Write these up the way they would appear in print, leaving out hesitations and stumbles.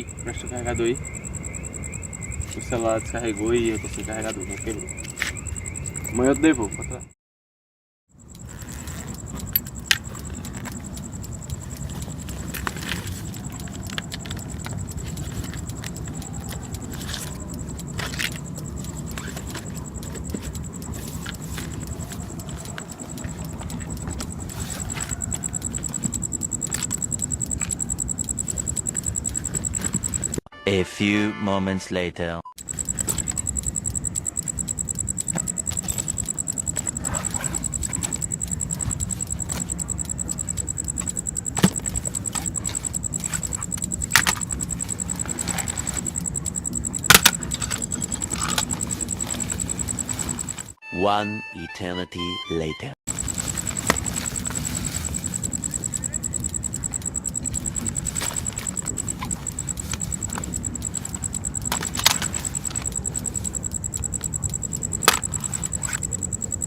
aí, presta o carregador aí. O celular descarregou e eu tô sem carregador, não quebrou. Amanhã eu te devolvo, pra trás. A few moments later. One eternity later.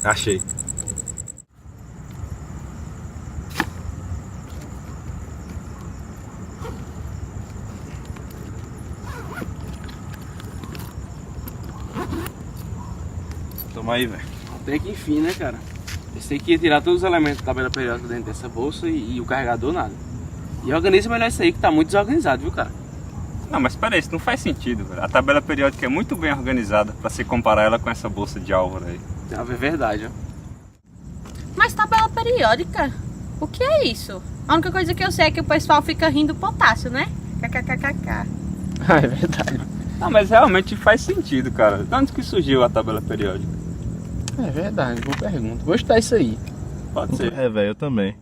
Achei. Toma aí, velho. Até que enfim, né, cara? Pensei que ia tirar todos os elementos da tabela periódica dentro dessa bolsa e o carregador nada. E organiza melhor isso aí que tá muito desorganizado, viu, cara? Não, mas peraí, isso não faz sentido, velho. A tabela periódica é muito bem organizada pra se comparar ela com essa bolsa de Álvaro aí. É verdade, ó. Mas tabela periódica? O que é isso? A única coisa que eu sei é que o pessoal fica rindo potássio, né? KKKKK. Ah, é verdade. Não, mas realmente faz sentido, cara. De onde que surgiu a tabela periódica? É verdade, boa pergunta. Vou estudar isso aí. Pode ser. É, velho, eu também.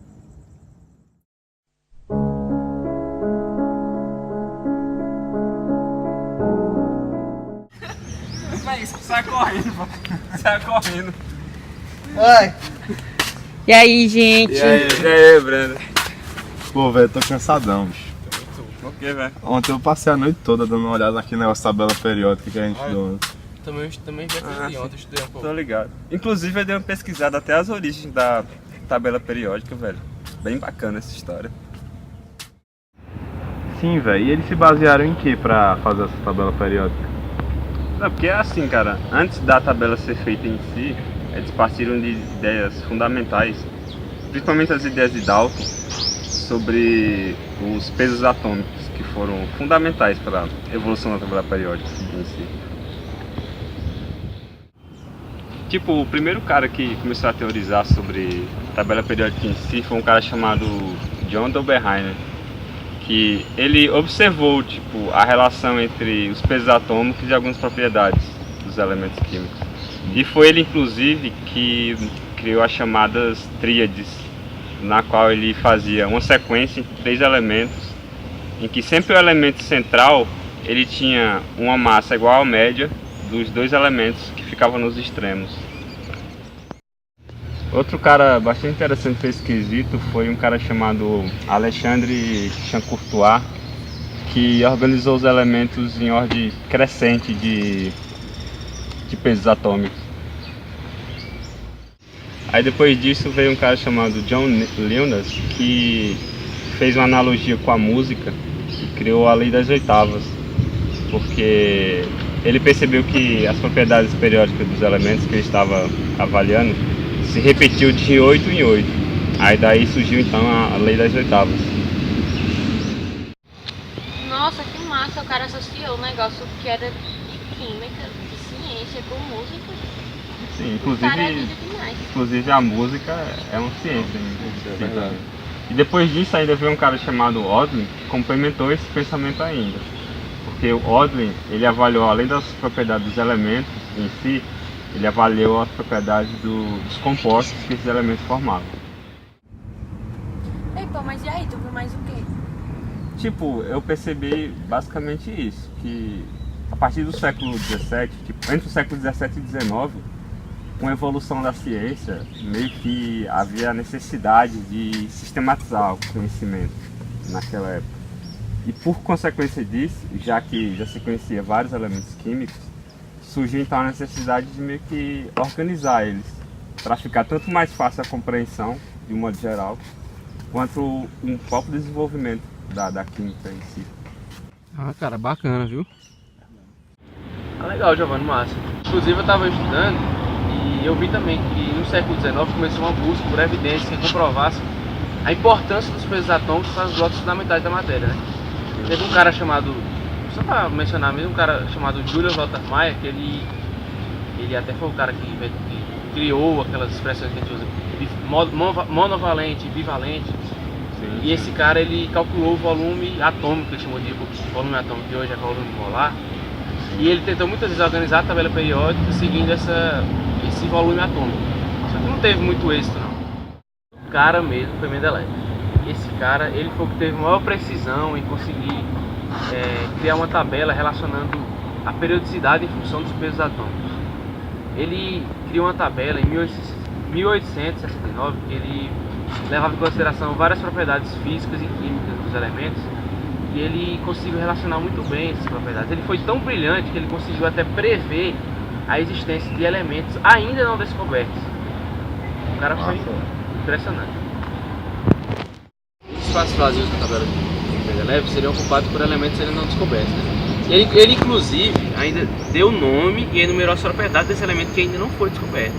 Sai correndo, pô. Sai correndo. Ai, E aí, gente? E aí, Breno? Pô, velho, tô cansadão, bicho. Por quê, velho? Ontem eu passei a noite toda dando uma olhada naquele negócio da tabela periódica que a gente deu antes. Também vi aquele de ontem, estudei um pouco. Tô ligado. Inclusive eu dei uma pesquisada até as origens da tabela periódica, velho. Bem bacana essa história. Sim, velho. E eles se basearam em que pra fazer essa tabela periódica? Não, porque é assim, cara, antes da tabela ser feita em si, eles partiram de ideias fundamentais, principalmente as ideias de Dalton, sobre os pesos atômicos, que foram fundamentais para a evolução da tabela periódica em si. Tipo, o primeiro cara que começou a teorizar sobre a tabela periódica em si foi um cara chamado John Oppenheimer, que ele observou tipo, a relação entre os pesos atômicos e algumas propriedades dos elementos químicos. E foi ele, inclusive, que criou as chamadas tríades, na qual ele fazia uma sequência entre 3 elementos, em que sempre o elemento central ele tinha uma massa igual à média dos 2 elementos que ficavam nos extremos. Outro cara bastante interessante para esse quesito foi um cara chamado Alexandre Champcourtois, que organizou os elementos em ordem crescente de pesos atômicos. Aí depois disso veio um cara chamado John Lewis, que fez uma analogia com a música e criou a lei das oitavas, porque ele percebeu que as propriedades periódicas dos elementos que ele estava avaliando se repetiu de 8 em 8. Aí daí surgiu então a lei das oitavas. Nossa, que massa. O cara associou um negócio que era de química, de ciência, com música. Sim, Maravilha demais. inclusive a música é uma ciência. Né? E depois disso ainda veio um cara chamado Odlin que complementou esse pensamento ainda. Porque o Odlin, ele avaliou, além das propriedades dos elementos em si, ele avaliou as propriedades dos compostos que esses elementos formavam. Ei, pô, mas e aí? Tu viu mais o quê? Tipo, eu percebi basicamente isso, que a partir do século XVII, tipo, entre o século XVII e XIX, com a evolução da ciência, meio que havia a necessidade de sistematizar o conhecimento naquela época. E por consequência disso, já que já se conhecia vários elementos químicos, surgiu então a necessidade de meio que organizar eles, para ficar tanto mais fácil a compreensão, de um modo geral, quanto um próprio desenvolvimento da química em si. Ah, cara, bacana, viu? Ah, legal, Giovanni, massa. Inclusive eu estava estudando e eu vi também que no século XIX começou uma busca por evidências que comprovassem a importância dos pesos atômicos para os blocos fundamentais da matéria, né? Teve um cara chamado, só para mencionar mesmo, um cara chamado Julius Walter Mayer, que ele até foi o cara que criou aquelas expressões que a gente usa, monovalente, bivalente. Sim. E esse cara, ele calculou o volume atômico, ele chamou de volume atômico, que hoje é volume molar. E ele tentou muitas vezes organizar a tabela periódica seguindo esse volume atômico. Só que não teve muito êxito, não. O cara mesmo foi Mendeleev. Esse cara, ele foi o que teve maior precisão em conseguir criar uma tabela relacionando a periodicidade em função dos pesos atômicos. Ele criou uma tabela em 1869 que ele levava em consideração várias propriedades físicas e químicas dos elementos e ele conseguiu relacionar muito bem essas propriedades. Ele foi tão brilhante que ele conseguiu até prever a existência de elementos ainda não descobertos. O cara foi impressionante. Os espaços vazios na tabela de Mendeleev seriam ocupados por elementos ainda não descobertos, né? Ele inclusive ainda deu nome e enumerou as propriedades desse elemento que ainda não foi descoberto.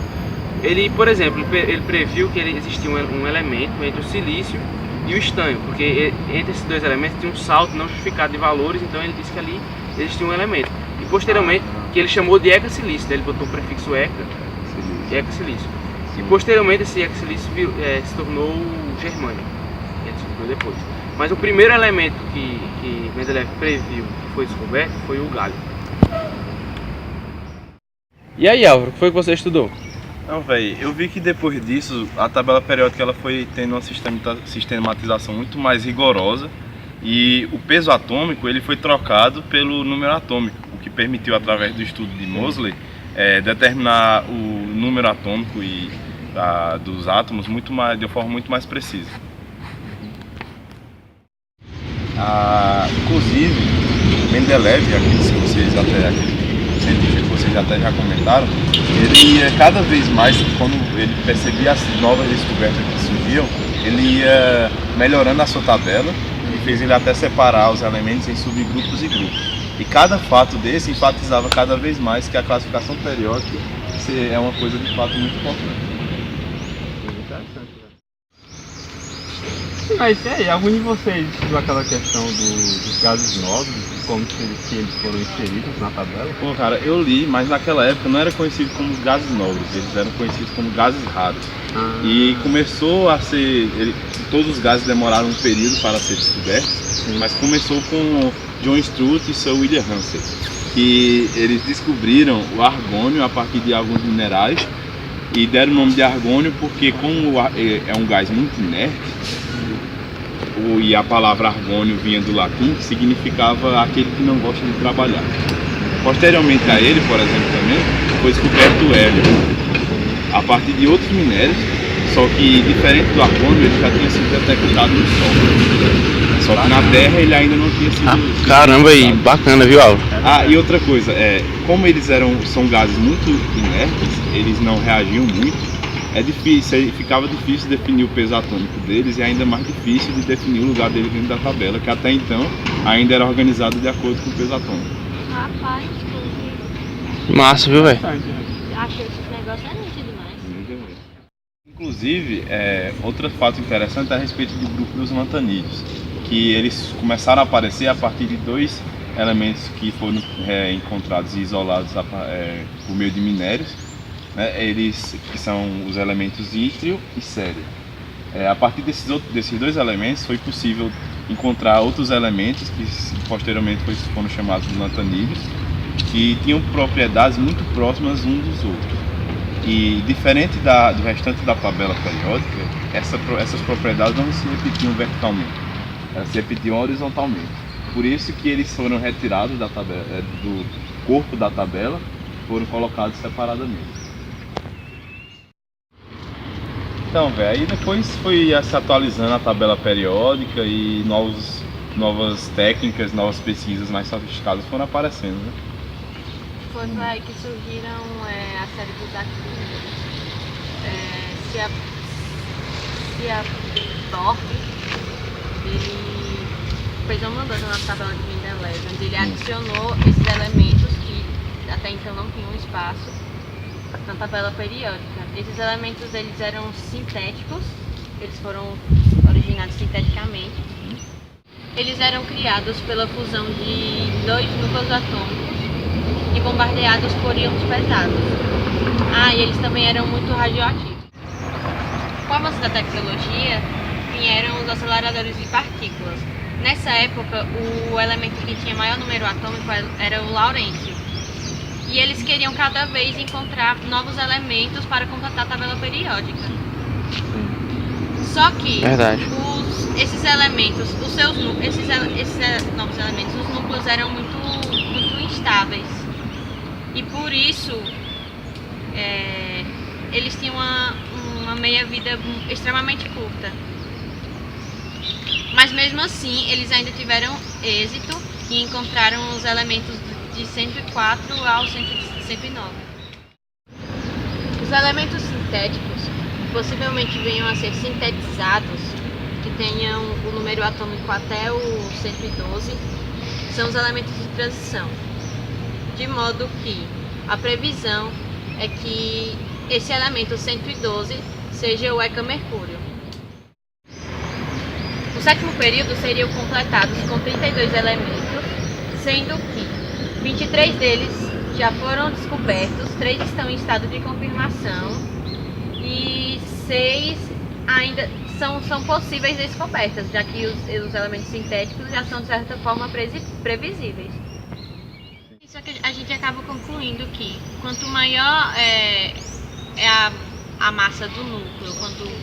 Ele, por exemplo, ele previu que existia um elemento entre o silício e o estânio, porque entre esses dois elementos tinha um salto não justificado de valores, então ele disse que ali existia um elemento. E posteriormente, que ele chamou de eca-silício, ele botou o prefixo eca, eca-silício. E posteriormente esse eca-silício se tornou germânio, que ele descobriu depois. Mas o primeiro elemento que Mendeleev previu que foi descoberto foi o galho. E aí, Álvaro, o que foi que você estudou? Não, velho, eu vi que depois disso a tabela periódica ela foi tendo uma sistematização muito mais rigorosa e o peso atômico ele foi trocado pelo número atômico, o que permitiu, através do estudo de Moseley, determinar o número atômico dos átomos de uma forma muito mais precisa. Inclusive, Mendeleev, aqueles científicos que vocês até já comentaram, ele ia cada vez mais, quando ele percebia as novas descobertas que surgiam, ele ia melhorando a sua tabela e fez ele até separar os elementos em subgrupos e grupos. E cada fato desse enfatizava cada vez mais que a classificação periódica é uma coisa de fato muito importante. Mas aí, algum de vocês estudou aquela questão dos gases nobres, como que eles foram inseridos na tabela? Pô, cara, eu li, mas naquela época não era conhecido como gases nobres, eles eram conhecidos como gases raros. E começou a ser, todos os gases demoraram um período para ser descobertos, mas começou com John Strutt e Sir William Ramsay, que eles descobriram o argônio a partir de alguns minerais e deram o nome de argônio porque, como é um gás muito inerte, e a palavra argônio vinha do latim, que significava aquele que não gosta de trabalhar. Posteriormente a ele, por exemplo, também foi descoberto o hélio a partir de outros minérios, só que diferente do argônio, ele já tinha sido detectado no Sol. Só que na Terra ele ainda não tinha sido. Caramba, aí, bacana, viu, Álvaro? E outra coisa, como eles são gases muito inertes, eles não reagiam muito. Ficava difícil definir o peso atômico deles e ainda mais difícil de definir o lugar deles dentro da tabela, que até então ainda era organizado de acordo com o peso atômico. Rapaz, Massa, viu, velho? achei esse negócio nítido demais. Inclusive, outro fato interessante é a respeito do grupo dos lantanídeos, que eles começaram a aparecer a partir de dois elementos que foram encontrados e isolados por meio de minérios, né, que são os elementos ítrio e sério. A partir desses dois elementos foi possível encontrar outros elementos que posteriormente foram chamados de lantanídeos, que tinham propriedades muito próximas uns dos outros. E diferente do restante da tabela periódica, essas propriedades não se repetiam verticalmente, elas se repetiam horizontalmente. Por isso que eles foram retirados do corpo da tabela, foram colocados separadamente. Então, velho, aí depois foi se atualizando a tabela periódica e novas técnicas, novas pesquisas mais sofisticadas foram aparecendo, né? Foi aí que surgiram a série dos acrílicos. Se a Thorpe, ele fez uma mudança na tabela de Mendeleev, onde ele adicionou esses elementos que até então não tinham espaço na tabela periódica. Esses elementos eles eram sintéticos, eles foram originados sinteticamente. Eles eram criados pela fusão de dois núcleos atômicos e bombardeados por íons pesados. E eles também eram muito radioativos. Com o avanço da tecnologia, vieram os aceleradores de partículas. Nessa época, o elemento que tinha maior número atômico era o laurêncio. E eles queriam cada vez encontrar novos elementos para completar a tabela periódica. Só que esses elementos, esses novos elementos, os núcleos eram muito instáveis. E por isso eles tinham uma meia-vida extremamente curta. Mas mesmo assim, eles ainda tiveram êxito e encontraram os elementos de 104 ao 109. Os elementos sintéticos possivelmente venham a ser sintetizados, que tenham o número atômico até o 112, são os elementos de transição. De modo que a previsão é que esse elemento 112 seja o ECA-mercúrio. O sétimo período seria completado com 32 elementos, sendo que 23 deles já foram descobertos, 3 estão em estado de confirmação e 6 ainda são possíveis descobertas, já que os elementos sintéticos já são de certa forma previsíveis. Isso é que a gente acaba concluindo que quanto maior é a massa do núcleo,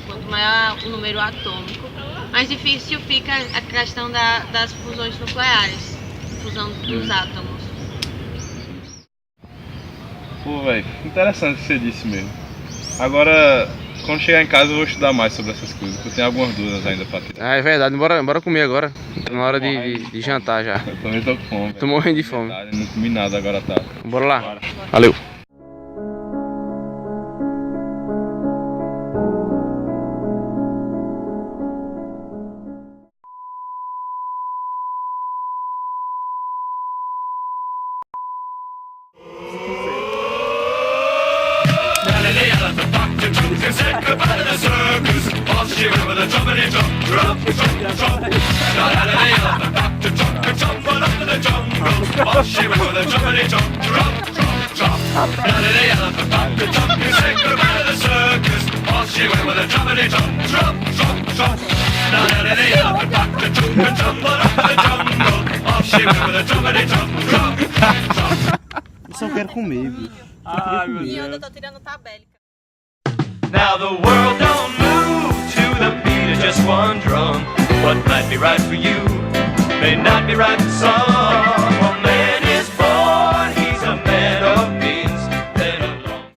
quanto maior o número atômico, mais difícil fica a questão das fusões nucleares, fusão dos átomos. Pô, velho, interessante o que você disse mesmo. Agora, quando chegar em casa eu vou estudar mais sobre essas coisas, porque eu tenho algumas dúvidas ainda pra tirar. É verdade, bora comer agora. Tá na hora de jantar já. Eu também tô com fome. Tô morrendo de fome. Verdade, não comi nada agora, tá? Bora lá. Valeu. Eu só quero comer, bicho. E eu ainda tô tirando tabélica. Now the world don't move to the beat of just one drum. What might be right for you may not be right for some.